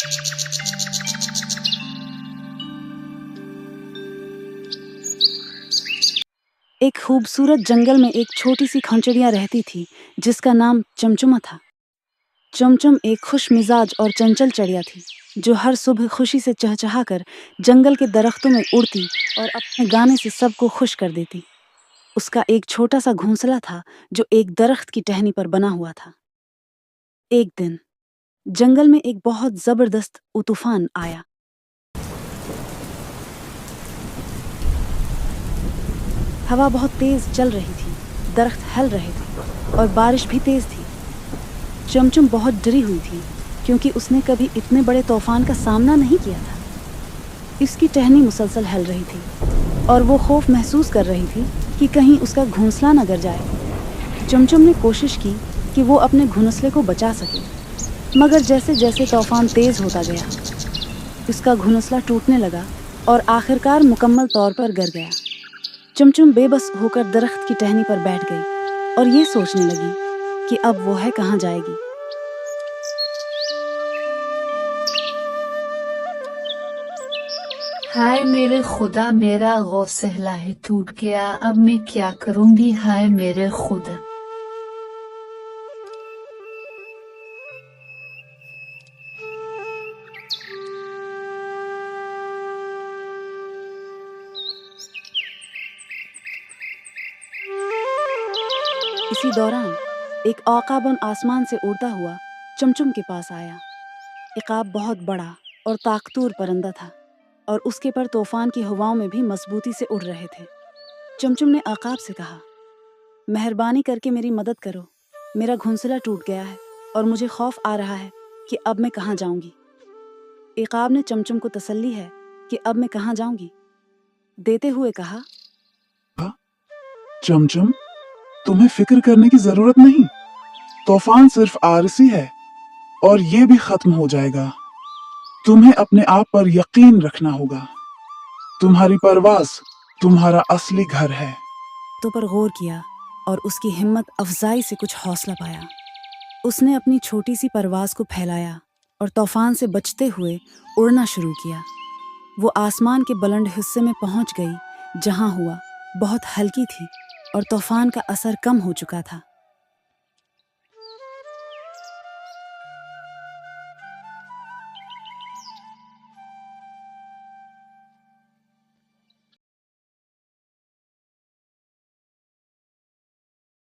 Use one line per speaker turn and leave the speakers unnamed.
एक खूबसूरत जंगल में एक छोटी सी खंचड़िया रहती थी जिसका नाम चमचुमा था। चमचम एक खुश मिजाज और चंचल चिड़िया थी जो हर सुबह खुशी से चहचहाकर जंगल के दरख्तों में उड़ती और अपने गाने से सबको खुश कर देती। उसका एक छोटा सा घोंसला था जो एक दरख्त की टहनी पर बना हुआ था। एक दिन जंगल में एक बहुत जबरदस्त तूफान आया। हवा बहुत तेज चल रही थी, दरख्त हिल रहे थे और बारिश भी तेज थी। चमचम बहुत डरी हुई थी क्योंकि उसने कभी इतने बड़े तूफान का सामना नहीं किया था। इसकी टहनी मुसलसल हिल रही थी और वो खौफ महसूस कर रही थी कि कहीं उसका घोंसला न गिर जाए। चमचम ने कोशिश की कि वो अपने घोंसले को बचा सके, मगर जैसे जैसे तूफान तेज होता गया उसका घोंसला टूटने लगा और आखिरकार मुकम्मल तौर पर गिर गया। चमचम बेबस होकर दरख्त की टहनी पर बैठ गई और ये सोचने लगी कि अब वो है कहाँ जाएगी।
हाय मेरे खुदा, मेरा घोंसला है टूट गया, अब मैं क्या करूंगी, हाय मेरे खुदा।
इसी दौरान एक औकाबन आसमान से उड़ता हुआ चमचम के पास आया। इकाब बहुत बड़ा और ताकतवर परिंदा था और उसके पर तूफान की हवाओं में भी मजबूती से उड़ रहे थे। चमचम ने आकाब से कहा, मेहरबानी करके मेरी मदद करो, मेरा घोंसला टूट गया है और मुझे खौफ आ रहा है कि अब मैं कहाँ जाऊंगी। इकाब ने चमचम को तसल्ली है कि अब मैं कहाँ जाऊंगी देते हुए कहा,
चमचम, तुम्हें फिक्र करने की जरूरत नहीं। तूफान सिर्फ आरसी है और ये भी खत्म हो जाएगा। तुम्हें अपने आप पर यकीन रखना होगा। तुम्हारी परवाज़ तुम्हारा असली घर है।
तो पर गौर किया और उसकी हिम्मत अफजाई से कुछ हौसला पाया। उसने अपनी छोटी सी परवाज़ को फैलाया और तूफान से बचते हुए उड़ना शुरू किया। वो आसमान के बुलंद हिस्से में पहुंच गई जहां हवा बहुत हल्की थी और तूफान का असर कम हो चुका था।